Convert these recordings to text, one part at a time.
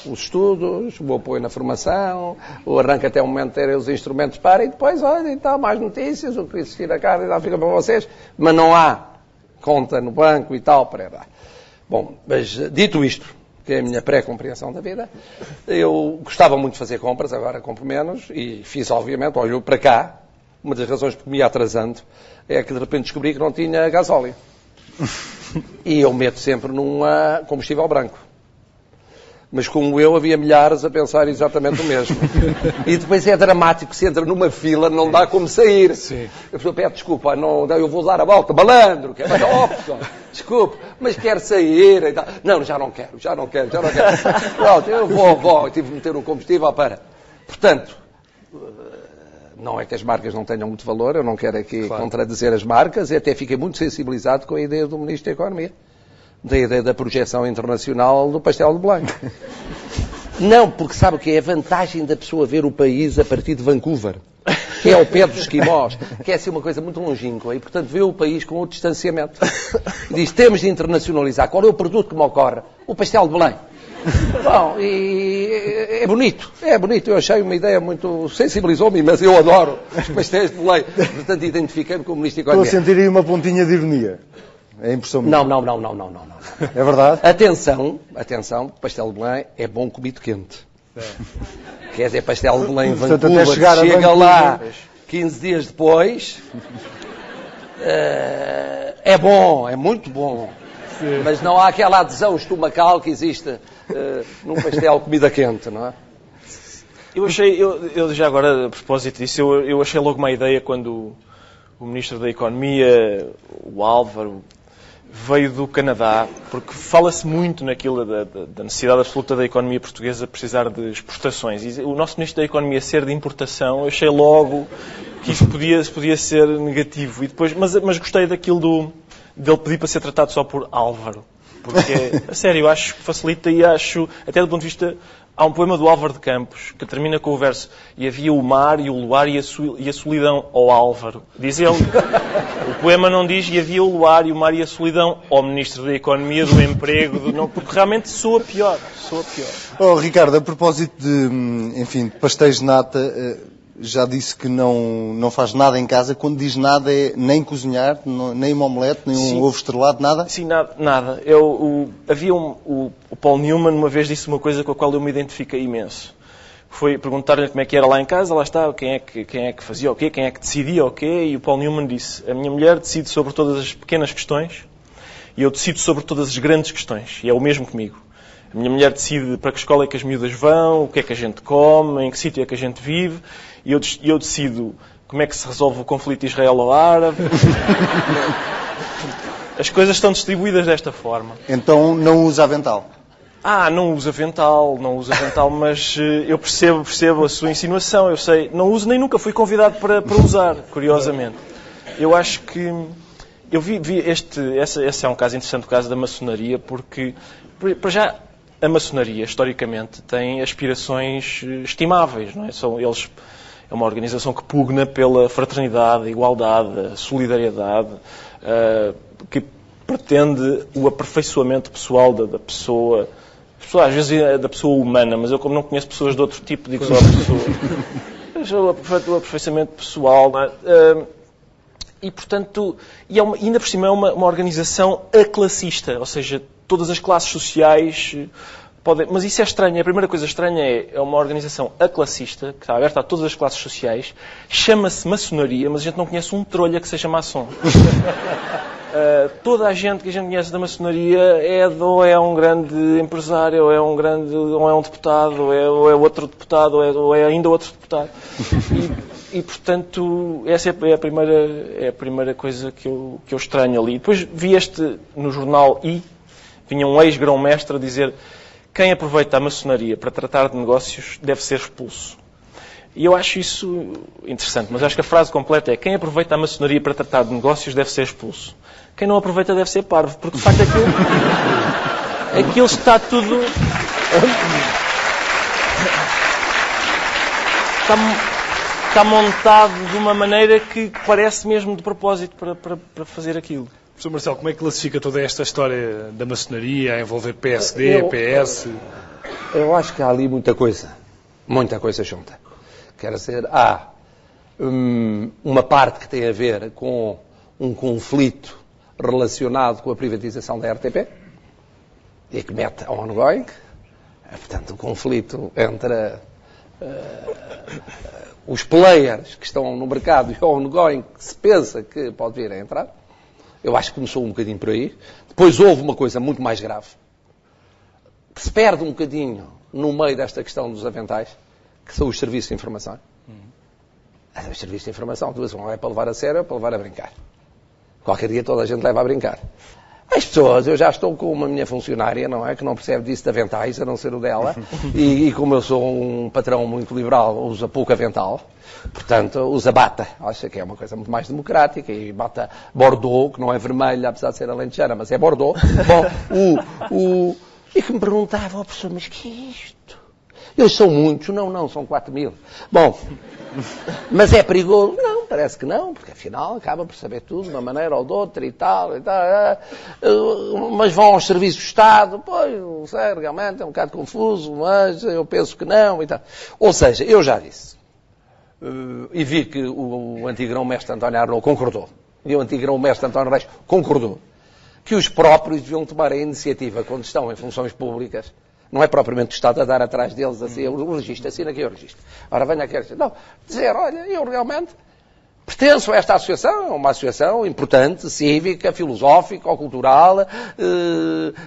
os estudos, o apoio na formação, o arranque até o momento de terem os instrumentos para, e depois, olha, então, mais notícias, o que existir a carta e tal, fica para vocês, mas não há conta no banco e tal, para lá. Bom, mas dito isto, que é a minha pré-compreensão da vida, eu gostava muito de fazer compras, agora compro menos, e fiz, obviamente, olho para cá, uma das razões por que me ia atrasando, é que de repente descobri que não tinha gasóleo. E eu meto sempre num combustível branco. Mas como eu, havia milhares a pensar exatamente o mesmo. E depois é dramático, se entra numa fila, não dá como sair. Sim. A pessoa pede desculpa, não, eu vou dar a volta, malandro, que é mais óbvio, desculpa, mas quero sair e tal. Não, já não quero. Pronto, eu vou, tive de meter um combustível para. Portanto, não é que as marcas não tenham muito valor, eu não quero aqui contradizer as marcas, e até fiquei muito sensibilizado com a ideia do Ministro da Economia. Da ideia da projeção internacional do pastel de Belém. Não, porque sabe o que é a vantagem da pessoa ver o país a partir de Vancouver, que é ao pé dos esquimós, que é assim uma coisa muito longínqua, e portanto vê o país com outro distanciamento. Diz, temos de internacionalizar. Qual é o produto que me ocorre? O pastel de Belém. Bom, e é bonito, eu achei uma ideia muito, sensibilizou-me, mas eu adoro os pastéis de Belém, portanto identifiquei-me com o Ministro da Economia. Estou a sentir aí uma pontinha de ironia. É impressão minha. Não. É verdade? Atenção, pastel de Belém é bom comido quente. Quer dizer, pastel de Belém em Vancouver, chega lá 15 dias depois, é bom, é muito bom. Sim. Mas não há aquela adesão estomacal que existe num pastel comida quente, não é? Eu já agora, a propósito disso, eu achei logo uma ideia quando o Ministro da Economia, o Álvaro, veio do Canadá, porque fala-se muito naquilo da necessidade absoluta da economia portuguesa precisar de exportações. E o nosso Ministro da Economia ser de importação, eu achei logo que isso podia ser negativo. E depois, mas gostei daquilo dele pedir para ser tratado só por Álvaro. Porque, a sério, eu acho que facilita e acho, até do ponto de vista... Há um poema do Álvaro de Campos que termina com o verso: e havia o mar e o luar e a solidão ao Álvaro. Diz ele. O poema não diz e havia o luar e o mar e a solidão ao Ministro da Economia, do Emprego, não, porque realmente soa pior. Oh, Ricardo, a propósito de pastéis de nata, já disse que não faz nada em casa. Quando diz nada é nem cozinhar, nem uma omelete, nem um ovo estrelado, nada? Sim, nada. Havia o Paul Newman uma vez disse uma coisa com a qual eu me identifiquei imenso. Foi perguntar-lhe como é que era lá em casa, lá está, quem é que fazia o quê, quem é que decidia o quê, e o Paul Newman disse: a minha mulher decide sobre todas as pequenas questões e eu decido sobre todas as grandes questões. E é o mesmo comigo. A minha mulher decide para que escola é que as miúdas vão, o que é que a gente come, em que sítio é que a gente vive, e eu decido como é que se resolve o conflito israelo-árabe. As coisas estão distribuídas desta forma. Então não usa avental? Não usa avental, mas eu percebo a sua insinuação, eu sei, não uso nem nunca fui convidado para usar, curiosamente. Eu acho que... Esse é um caso interessante, o caso da maçonaria, porque, para já, a maçonaria, historicamente, tem aspirações estimáveis, não é? É uma organização que pugna pela fraternidade, a igualdade, a solidariedade, que pretende o aperfeiçoamento pessoal da pessoa. Às vezes é da pessoa humana, mas eu, como não conheço pessoas de outro tipo, digo só a pessoa. O aperfeiçoamento pessoal, não é? E, portanto, ainda por cima é uma organização aclassista, ou seja, todas as classes sociais podem... Mas isso é estranho. A primeira coisa estranha é uma organização aclassista, que está aberta a todas as classes sociais, chama-se maçonaria, mas a gente não conhece um trolha que seja maçom. Toda a gente que a gente conhece da maçonaria ou é um grande empresário, ou é um deputado, ou é outro deputado, ou é ainda outro deputado. E portanto, essa é a primeira coisa que eu estranho ali. Depois vi no jornal vinha um ex-grão-mestre a dizer: quem aproveita a maçonaria para tratar de negócios deve ser expulso. E eu acho isso interessante, mas acho que a frase completa é: quem aproveita a maçonaria para tratar de negócios deve ser expulso. Quem não aproveita deve ser parvo, porque de facto aquilo está tudo... Está montado de uma maneira que parece mesmo de propósito para fazer aquilo. Professor Marcelo, como é que classifica toda esta história da maçonaria a envolver PSD, PS? Eu acho que há ali muita coisa junta. Quer dizer, há uma parte que tem a ver com um conflito relacionado com a privatização da RTP e que mete a ongoing, portanto, o conflito entre os players que estão no mercado e o ongoing que se pensa que pode vir a entrar. Eu acho que começou um bocadinho por aí. Depois houve uma coisa muito mais grave, que se perde um bocadinho no meio desta questão dos aventais, que são os serviços de informação. Os serviços de informação, não é para levar a sério, é para levar a brincar. Qualquer dia toda a gente leva a brincar. As pessoas, eu já estou com uma minha funcionária, não é? Que não percebe disso de aventais, a não ser o dela. E como eu sou um patrão muito liberal, usa pouco avental. Portanto, usa bata. Acha que é uma coisa muito mais democrática. E bata Bordeaux, que não é vermelha, apesar de ser alentejana, mas é Bordeaux. Bom, e que me perguntava, oh, professor, mas que é isto? Eles são muitos. Não, são 4.000. Bom, mas é perigoso? Não, parece que não, porque afinal acaba por saber tudo de uma maneira ou de outra e tal. Mas vão aos serviços do Estado? Pois, não sei, realmente é um bocado confuso, mas eu penso que não e tal. Ou seja, eu já disse, e vi que o antigo grão-mestre António Arnaud concordou, e o antigo grão-mestre António Reis concordou, que os próprios deviam tomar a iniciativa quando estão em funções públicas. Não é propriamente o Estado a dar atrás deles, assim, o registro, assina aqui o registro. Ora, venha aqui, não, dizer, olha, eu realmente pertenço a esta associação, é uma associação importante, cívica, filosófica ou cultural,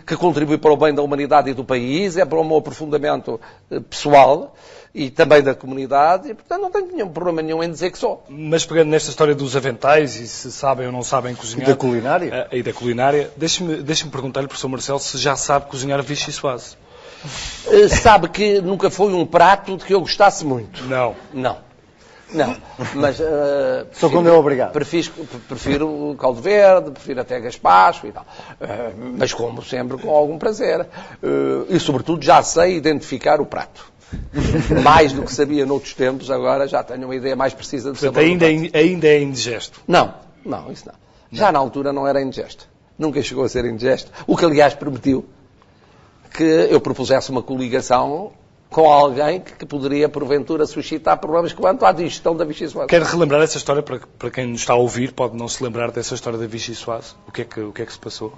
que contribui para o bem da humanidade e do país, é para o meu aprofundamento pessoal e também da comunidade, e portanto não tenho problema nenhum em dizer que sou. Mas pegando nesta história dos aventais, e se sabem ou não sabem cozinhar... E da culinária? E da culinária, deixe-me perguntar-lhe, professor Marcelo, se já sabe cozinhar vichyssoise. Sabe que nunca foi um prato de que eu gostasse muito. Não. Mas... Só quando é obrigado. Prefiro o caldo verde, prefiro até gaspacho e tal. Mas como sempre com algum prazer. E sobretudo já sei identificar o prato. Mais do que sabia noutros tempos, agora já tenho uma ideia mais precisa do sabor. Ainda é indigesto? Não, isso não. Já na altura não era indigesto. Nunca chegou a ser indigesto. O que aliás permitiu que eu propusesse uma coligação com alguém que poderia, porventura, suscitar problemas quanto à digestão da vichyssoise. Quero relembrar essa história para quem nos está a ouvir, pode não se lembrar dessa história da vichyssoise. O que é que se passou?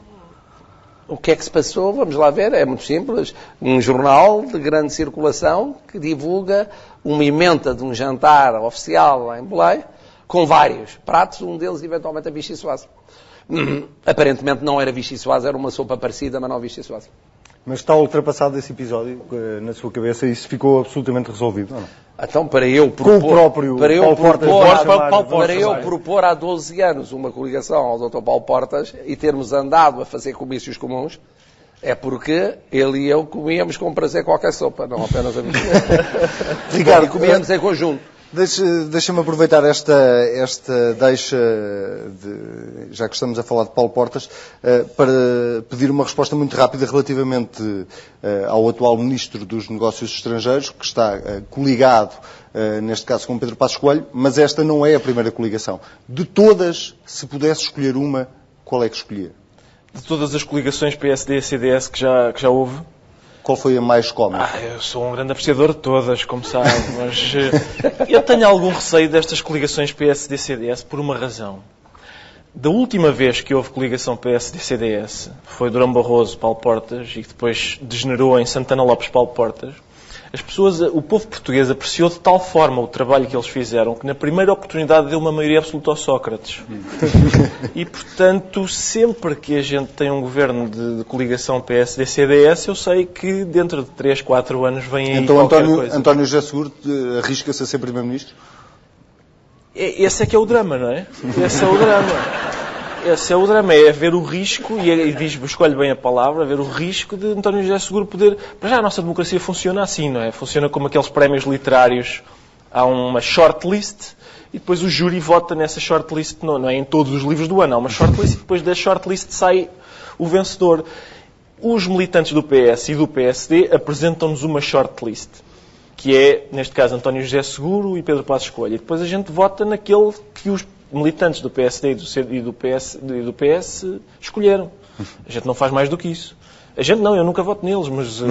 O que é que se passou? Vamos lá ver, é muito simples. Um jornal de grande circulação que divulga uma emenda de um jantar oficial em Belém com vários pratos, um deles eventualmente a vichyssoise. Aparentemente não era vichyssoise, era uma sopa parecida, mas não vichyssoise. Mas está ultrapassado esse episódio na sua cabeça e isso ficou absolutamente resolvido, ou não? Então, para eu propor... Com o próprio Para eu propor há 12 anos uma coligação ao Dr. Paulo Portas e termos andado a fazer comícios comuns, é porque ele e eu comíamos com prazer qualquer sopa, não apenas a mim. Ricardo, e comíamos em conjunto. Deixa-me aproveitar esta deixa, já que estamos a falar de Paulo Portas, para pedir uma resposta muito rápida relativamente ao atual Ministro dos Negócios Estrangeiros, que está coligado, neste caso, com Pedro Passos Coelho, mas esta não é a primeira coligação. De todas, se pudesse escolher uma, qual é que escolhia? De todas as coligações PSD e CDS que já houve, qual foi a mais cómica? Eu sou um grande apreciador de todas, como sabe, mas eu tenho algum receio destas coligações PSD-CDS por uma razão. Da última vez que houve coligação PSD-CDS, foi Durão Barroso, Paulo Portas, e que depois degenerou em Santana Lopes, Paulo Portas, o povo português apreciou de tal forma o trabalho que eles fizeram que na primeira oportunidade deu uma maioria absoluta ao Sócrates. E, portanto, sempre que a gente tem um governo de coligação PSD-CDS, eu sei que dentro de 3, 4 anos vem aí então, qualquer coisa. António José Seguro arrisca-se a ser Primeiro-Ministro? Esse é que é o drama, não é? Esse é o drama. Esse é o drama, é ver o risco, e escolhe bem a palavra, ver o risco de António José Seguro poder... Para já a nossa democracia funciona assim, não é? Funciona como aqueles prémios literários. Há uma shortlist e depois o júri vota nessa shortlist, não é em todos os livros do ano, há uma shortlist e depois da shortlist sai o vencedor. Os militantes do PS e do PSD apresentam-nos uma shortlist, que é, neste caso, António José Seguro e Pedro Passos Coelho. E depois a gente vota naquele que os militantes do PSD e do PS escolheram. A gente não faz mais do que isso. A gente não, eu nunca voto neles, mas